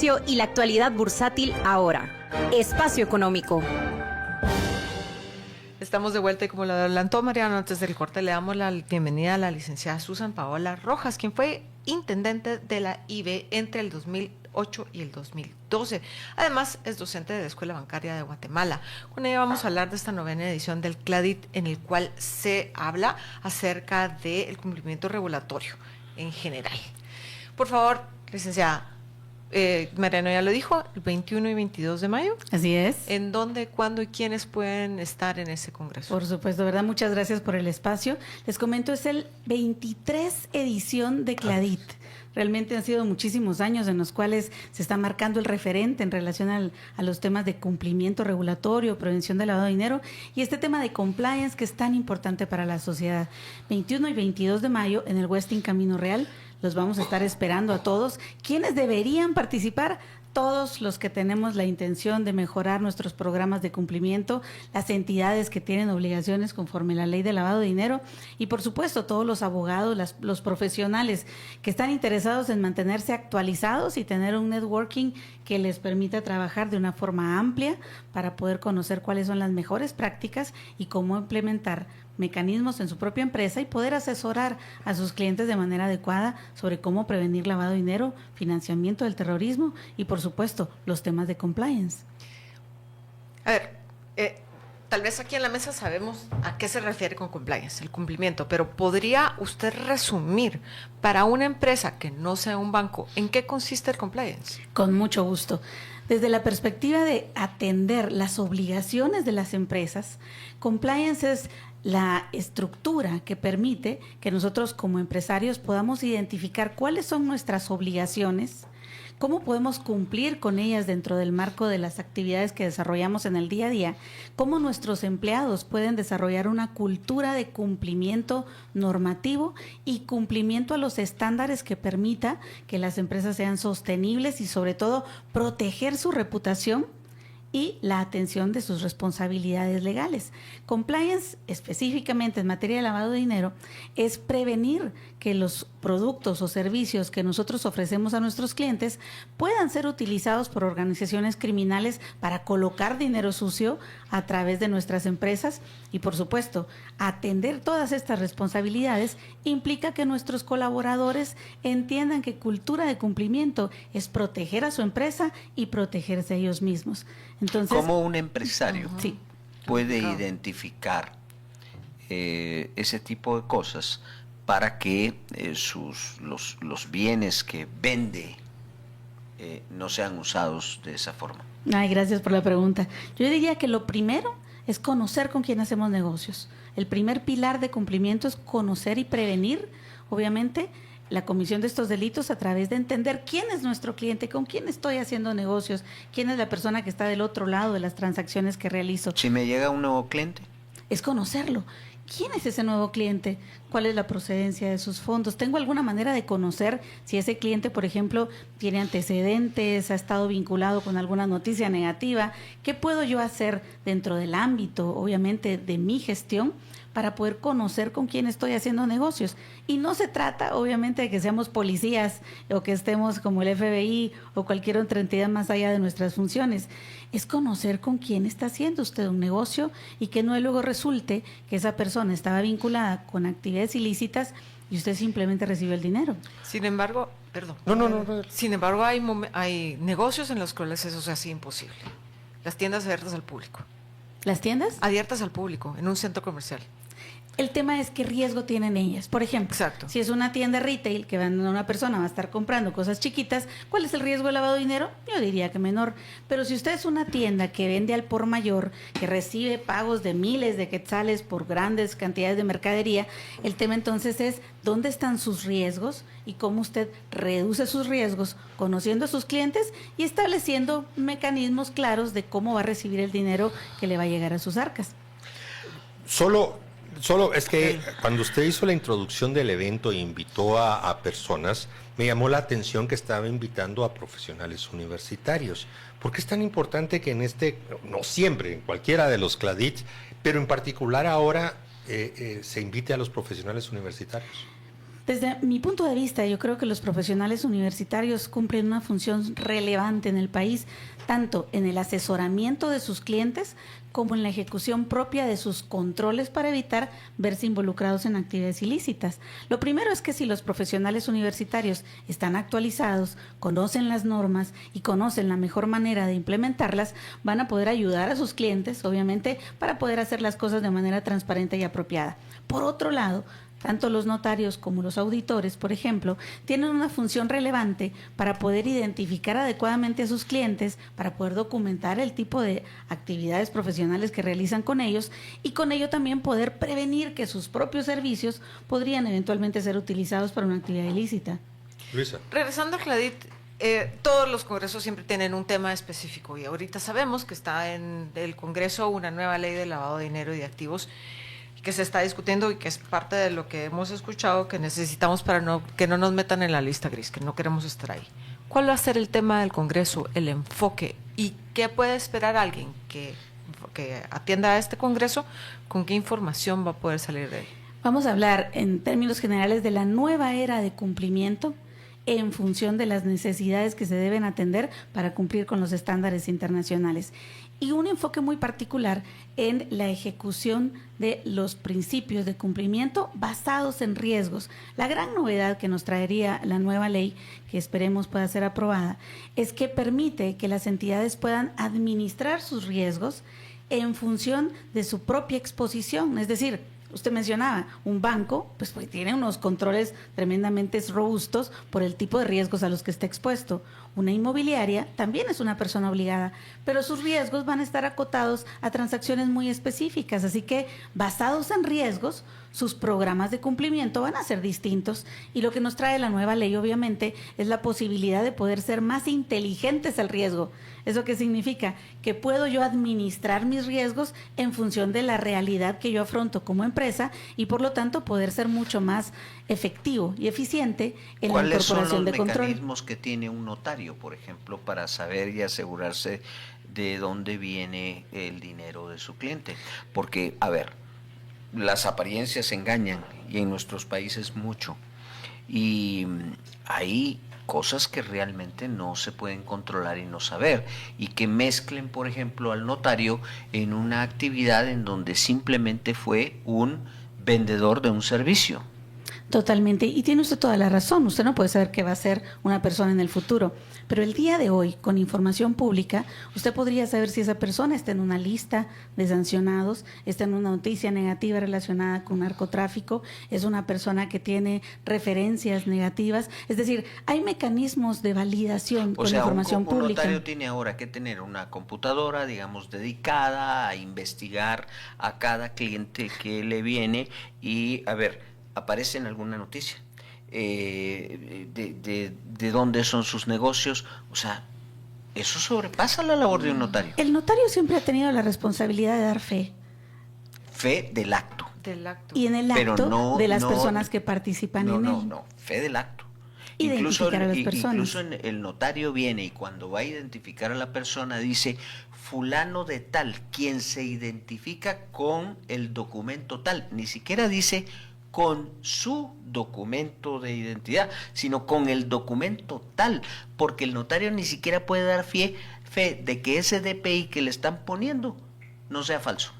Y la actualidad bursátil ahora. Espacio Económico. Estamos de vuelta y como lo adelantó Mariano antes del corte, le damos la bienvenida a la licenciada Susan Paola Rojas, quien fue intendente de la IB entre el 2008 y el 2012. Además, es docente de la Escuela Bancaria de Guatemala. Con ella vamos a hablar de esta novena edición del CLADIT, en el cual se habla acerca del cumplimiento regulatorio en general. Por favor, licenciada. Mariano ya lo dijo, el 21 y 22 de mayo. Así es. ¿En dónde, cuándo y quiénes pueden estar en ese congreso? Por supuesto, ¿verdad? Muchas gracias por el espacio. Les comento, es el 23 edición de CLADIT. Realmente han sido muchísimos años en los cuales se está marcando el referente en relación a los temas de cumplimiento regulatorio, prevención del lavado de dinero y este tema de compliance que es tan importante para la sociedad. 21 y 22 de mayo en el Westin Camino Real. Los vamos a estar esperando a todos. ¿Quiénes deberían participar? Todos los que tenemos la intención de mejorar nuestros programas de cumplimiento, las entidades que tienen obligaciones conforme a la ley de lavado de dinero y por supuesto todos los abogados, los profesionales que están interesados en mantenerse actualizados y tener un networking que les permita trabajar de una forma amplia para poder conocer cuáles son las mejores prácticas y cómo implementar mecanismos en su propia empresa y poder asesorar a sus clientes de manera adecuada sobre cómo prevenir lavado de dinero, financiamiento del terrorismo y, por supuesto, los temas de compliance. A ver, tal vez aquí en la mesa sabemos a qué se refiere con compliance, el cumplimiento, pero ¿podría usted resumir para una empresa que no sea un banco en qué consiste el compliance? Con mucho gusto. Desde la perspectiva de atender las obligaciones de las empresas, compliance es la estructura que permite que nosotros como empresarios podamos identificar cuáles son nuestras obligaciones, cómo podemos cumplir con ellas dentro del marco de las actividades que desarrollamos en el día a día, cómo nuestros empleados pueden desarrollar una cultura de cumplimiento normativo y cumplimiento a los estándares que permita que las empresas sean sostenibles y sobre todo proteger su reputación y la atención de sus responsabilidades legales. Compliance, específicamente en materia de lavado de dinero, es prevenir que los productos o servicios que nosotros ofrecemos a nuestros clientes puedan ser utilizados por organizaciones criminales para colocar dinero sucio a través de nuestras empresas y, por supuesto, atender todas estas responsabilidades implica que nuestros colaboradores entiendan que cultura de cumplimiento es proteger a su empresa y protegerse a ellos mismos. Entonces, ¿cómo un empresario sí, puede identificar ese tipo de cosas para que los bienes que vende no sean usados de esa forma? Ay, gracias por la pregunta. Yo diría que lo primero es conocer con quién hacemos negocios. El primer pilar de cumplimiento es conocer y prevenir, obviamente, la comisión de estos delitos a través de entender quién es nuestro cliente, con quién estoy haciendo negocios, quién es la persona que está del otro lado de las transacciones que realizo. Si me llega un nuevo cliente. Es conocerlo. ¿Quién es ese nuevo cliente? ¿Cuál es la procedencia de sus fondos? ¿Tengo alguna manera de conocer si ese cliente, por ejemplo, tiene antecedentes, ha estado vinculado con alguna noticia negativa? ¿Qué puedo yo hacer dentro del ámbito, obviamente, de mi gestión para poder conocer con quién estoy haciendo negocios? Y no se trata, obviamente, de que seamos policías o que estemos como el FBI o cualquier otra entidad más allá de nuestras funciones. Es conocer con quién está haciendo usted un negocio y que no luego resulte que esa persona estaba vinculada con actividades ilícitas y usted simplemente recibe el dinero. Sin embargo, perdón. No. Sin embargo, hay negocios en los cuales eso se hace imposible. Las tiendas abiertas al público. ¿Las tiendas? Abiertas al público, en un centro comercial. El tema es qué riesgo tienen ellas. Por ejemplo, exacto, si es una tienda retail que una persona va a estar comprando cosas chiquitas, ¿cuál es el riesgo de lavado de dinero? Yo diría que menor. Pero si usted es una tienda que vende al por mayor, que recibe pagos de miles de quetzales por grandes cantidades de mercadería, el tema entonces es dónde están sus riesgos y cómo usted reduce sus riesgos conociendo a sus clientes y estableciendo mecanismos claros de cómo va a recibir el dinero que le va a llegar a sus arcas. Solo es que cuando usted hizo la introducción del evento e invitó a personas, me llamó la atención que estaba invitando a profesionales universitarios. ¿Por qué es tan importante que no siempre, en cualquiera de los CLADIT, pero en particular ahora se invite a los profesionales universitarios? Desde mi punto de vista, yo creo que los profesionales universitarios cumplen una función relevante en el país, tanto en el asesoramiento de sus clientes como en la ejecución propia de sus controles para evitar verse involucrados en actividades ilícitas. Lo primero es que si los profesionales universitarios están actualizados, conocen las normas y conocen la mejor manera de implementarlas, van a poder ayudar a sus clientes, obviamente, para poder hacer las cosas de manera transparente y apropiada. Por otro lado, tanto los notarios como los auditores, por ejemplo, tienen una función relevante para poder identificar adecuadamente a sus clientes, para poder documentar el tipo de actividades profesionales que realizan con ellos y con ello también poder prevenir que sus propios servicios podrían eventualmente ser utilizados para una actividad ilícita. Luisa. Regresando a Cladit, todos los congresos siempre tienen un tema específico y ahorita sabemos que está en el Congreso una nueva ley de lavado de dinero y de activos que se está discutiendo y que es parte de lo que hemos escuchado que necesitamos para que no nos metan en la lista gris, que no queremos estar ahí. ¿Cuál va a ser el tema del Congreso, el enfoque y qué puede esperar alguien que atienda a este Congreso? ¿Con qué información va a poder salir de él? Vamos a hablar en términos generales de la nueva era de cumplimiento en función de las necesidades que se deben atender para cumplir con los estándares internacionales. Y un enfoque muy particular en la ejecución de los principios de cumplimiento basados en riesgos. La gran novedad que nos traería la nueva ley, que esperemos pueda ser aprobada, es que permite que las entidades puedan administrar sus riesgos en función de su propia exposición. Es decir, usted mencionaba, un banco pues tiene unos controles tremendamente robustos por el tipo de riesgos a los que está expuesto. Una inmobiliaria también es una persona obligada, pero sus riesgos van a estar acotados a transacciones muy específicas, así que basados en riesgos, sus programas de cumplimiento van a ser distintos y lo que nos trae la nueva ley obviamente es la posibilidad de poder ser más inteligentes al riesgo. ¿Eso qué significa? Que puedo yo administrar mis riesgos en función de la realidad que yo afronto como empresa y por lo tanto poder ser mucho más efectivo y eficiente en la incorporación de control. ¿Cuáles son los mecanismos que tiene un notario, por ejemplo, para saber y asegurarse de dónde viene el dinero de su cliente? Porque, a ver, las apariencias engañan y en nuestros países mucho. Y hay cosas que realmente no se pueden controlar y no saber, y que mezclen, por ejemplo, al notario en una actividad en donde simplemente fue un vendedor de un servicio. Totalmente, y tiene usted toda la razón, usted no puede saber qué va a ser una persona en el futuro, pero el día de hoy, con información pública, usted podría saber si esa persona está en una lista de sancionados, está en una noticia negativa relacionada con narcotráfico, es una persona que tiene referencias negativas, es decir, hay mecanismos de validación con la información pública. Un notario tiene ahora que tener una computadora, digamos, dedicada a investigar a cada cliente que le viene y, a ver, aparece en alguna noticia de dónde son sus negocios, o sea, eso sobrepasa la labor de un notario. El notario siempre ha tenido la responsabilidad de dar fe. Fe del acto. Y en el acto de las personas que participan en él. No, fe del acto. Identificar a las personas. Incluso el notario viene y cuando va a identificar a la persona dice fulano de tal, quien se identifica con el documento tal, ni siquiera dice con su documento de identidad, sino con el documento tal, porque el notario ni siquiera puede dar fe de que ese DPI que le están poniendo no sea falso.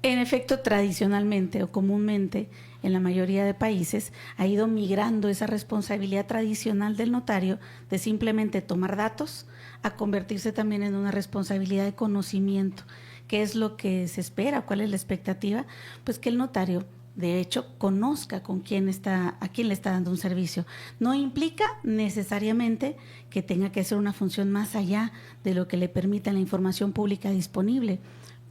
En efecto, tradicionalmente o comúnmente, en la mayoría de países, ha ido migrando esa responsabilidad tradicional del notario de simplemente tomar datos a convertirse también en una responsabilidad de conocimiento. ¿Qué es lo que se espera? ¿Cuál es la expectativa? Pues que el notario, de hecho, conozca a quién le está dando un servicio. No implica necesariamente que tenga que hacer una función más allá de lo que le permita la información pública disponible.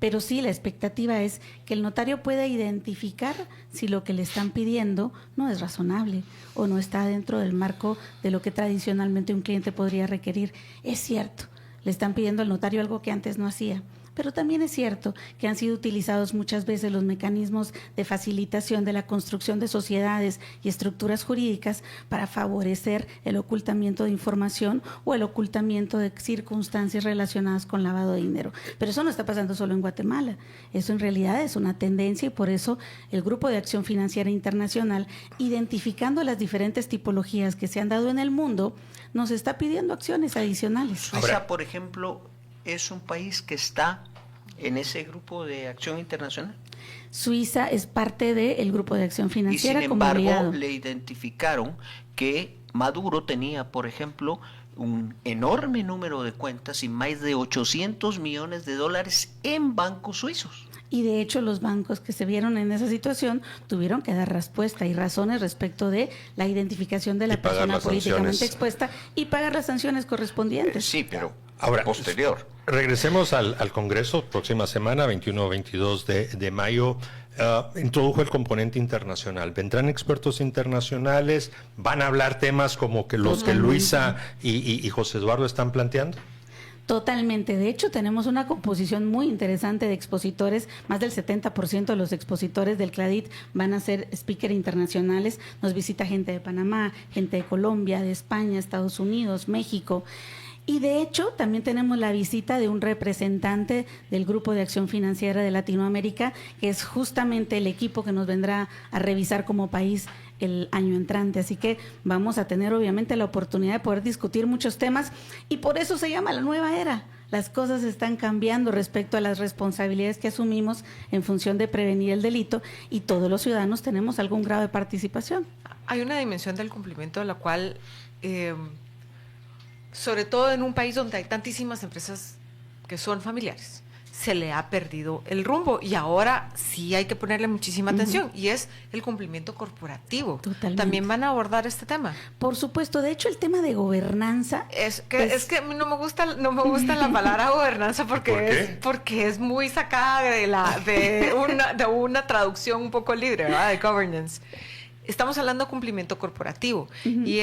Pero sí, la expectativa es que el notario pueda identificar si lo que le están pidiendo no es razonable o no está dentro del marco de lo que tradicionalmente un cliente podría requerir. Es cierto, le están pidiendo al notario algo que antes no hacía, pero también es cierto que han sido utilizados muchas veces los mecanismos de facilitación de la construcción de sociedades y estructuras jurídicas para favorecer el ocultamiento de información o el ocultamiento de circunstancias relacionadas con lavado de dinero. Pero eso no está pasando solo en Guatemala, eso en realidad es una tendencia y por eso el Grupo de Acción Financiera Internacional, identificando las diferentes tipologías que se han dado en el mundo, nos está pidiendo acciones adicionales. Suiza, por ejemplo, es un país que está en ese Grupo de Acción Internacional. Suiza es parte del Grupo de Acción Financiera. Y sin embargo, le identificaron que Maduro tenía, por ejemplo, un enorme número de cuentas y más de 800 millones de dólares en bancos suizos. Y de hecho los bancos que se vieron en esa situación tuvieron que dar respuesta y razones respecto de la identificación de la persona políticamente expuesta y pagar las sanciones correspondientes. Sí, pero ahora, posterior. Regresemos al Congreso, próxima semana, 21-22 de mayo. Introdujo el componente internacional. ¿Vendrán expertos internacionales? ¿Van a hablar temas como que los que Luisa y José Eduardo están planteando? Totalmente. De hecho, tenemos una composición muy interesante de expositores. Más del 70% de los expositores del CLADIT van a ser speaker internacionales. Nos visita gente de Panamá, gente de Colombia, de España, Estados Unidos, México. Y de hecho, también tenemos la visita de un representante del Grupo de Acción Financiera de Latinoamérica, que es justamente el equipo que nos vendrá a revisar como país el año entrante. Así que vamos a tener obviamente la oportunidad de poder discutir muchos temas y por eso se llama la nueva era. Las cosas están cambiando respecto a las responsabilidades que asumimos en función de prevenir el delito y todos los ciudadanos tenemos algún grado de participación. Hay una dimensión del cumplimiento de la cual, sobre todo en un país donde hay tantísimas empresas que son familiares, se le ha perdido el rumbo y ahora sí hay que ponerle muchísima atención y es el cumplimiento corporativo. Totalmente. ¿También van a abordar este tema? Por supuesto, de hecho el tema de gobernanza es que a mí no me gusta la palabra gobernanza porque es muy sacada de una traducción un poco libre, ¿verdad? De governance. Estamos hablando de cumplimiento corporativo y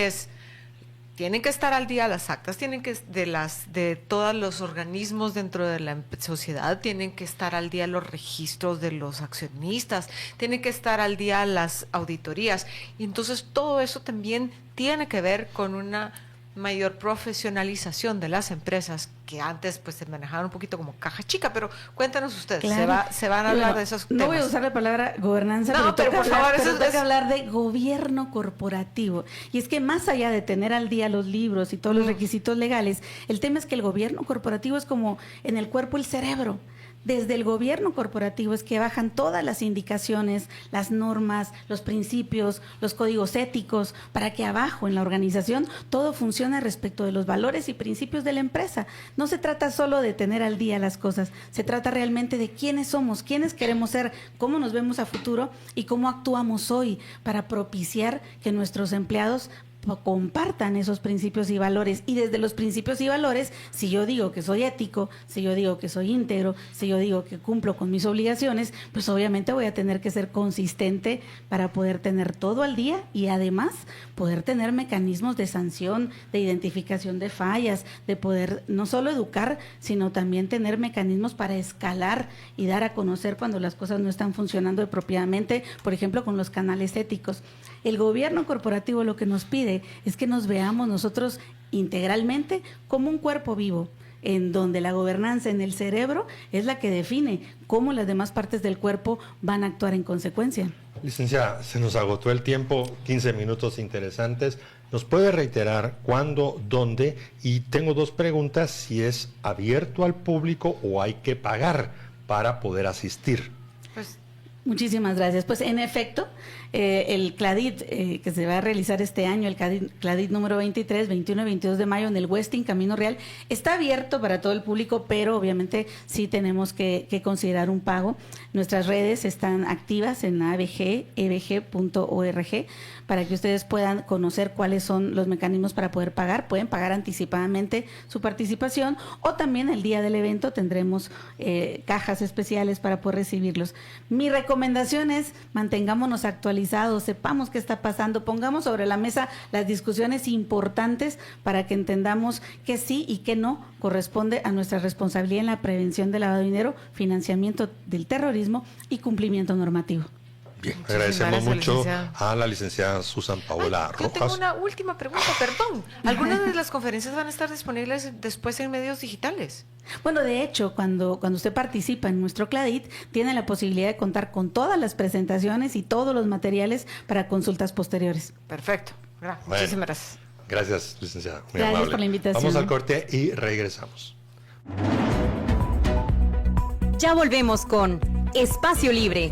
tienen que estar al día las actas, de todos los organismos dentro de la sociedad, tienen que estar al día los registros de los accionistas, tienen que estar al día las auditorías. Y entonces todo eso también tiene que ver con una mayor profesionalización de las empresas que antes pues se manejaban un poquito como caja chica, pero cuéntanos ustedes, claro. se van a hablar de esos temas. No voy a usar la palabra gobernanza, pero por favor, toca hablar de gobierno corporativo. Y es que más allá de tener al día los libros y todos los requisitos legales, el tema es que el gobierno corporativo es como en el cuerpo el cerebro. Desde el gobierno corporativo es que bajan todas las indicaciones, las normas, los principios, los códigos éticos, para que abajo en la organización todo funcione respecto de los valores y principios de la empresa. No se trata solo de tener al día las cosas, se trata realmente de quiénes somos, quiénes queremos ser, cómo nos vemos a futuro y cómo actuamos hoy para propiciar que nuestros empleados compartan esos principios y valores. Y desde los principios y valores, si yo digo que soy ético, si yo digo que soy íntegro, si yo digo que cumplo con mis obligaciones, pues obviamente voy a tener que ser consistente para poder tener todo al día y además poder tener mecanismos de sanción, de identificación de fallas, de poder no solo educar, sino también tener mecanismos para escalar y dar a conocer cuando las cosas no están funcionando apropiadamente, por ejemplo, con los canales éticos. El gobierno corporativo lo que nos pide es que nos veamos nosotros integralmente como un cuerpo vivo, en donde la gobernanza en el cerebro es la que define cómo las demás partes del cuerpo van a actuar en consecuencia. Licenciada, se nos agotó el tiempo, 15 minutos interesantes. ¿Nos puede reiterar cuándo, dónde? Y tengo dos preguntas, si es abierto al público o hay que pagar para poder asistir. Pues muchísimas gracias. Pues en efecto, el CLADIT que se va a realizar este año, el CLADIT número 23, 21 y 22 de mayo en el Westin Camino Real, está abierto para todo el público, pero obviamente sí tenemos que considerar un pago. Nuestras redes están activas en abg, ebg.org, para que ustedes puedan conocer cuáles son los mecanismos para poder pagar. Pueden pagar anticipadamente su participación o también el día del evento tendremos cajas especiales para poder recibirlos. Mi recomendación es mantengámonos actualizados actualizados, sepamos qué está pasando, pongamos sobre la mesa las discusiones importantes para que entendamos que sí y que no corresponde a nuestra responsabilidad en la prevención del lavado de dinero, financiamiento del terrorismo y cumplimiento normativo. Bien, Muchísimas agradecemos gracias, mucho licenciada. a la licenciada Susan Paola Yo tengo Rojas. una última pregunta, perdón. ¿Algunas de las conferencias van a estar disponibles después en medios digitales? Bueno, de hecho, cuando usted participa en nuestro CLADIT, tiene la posibilidad de contar con todas las presentaciones y todos los materiales para consultas posteriores. Perfecto. Bueno. Muchísimas gracias. Gracias, licenciada. Muy Gracias amable. por la invitación. Vamos al corte y regresamos. Ya volvemos con Espacio Libre.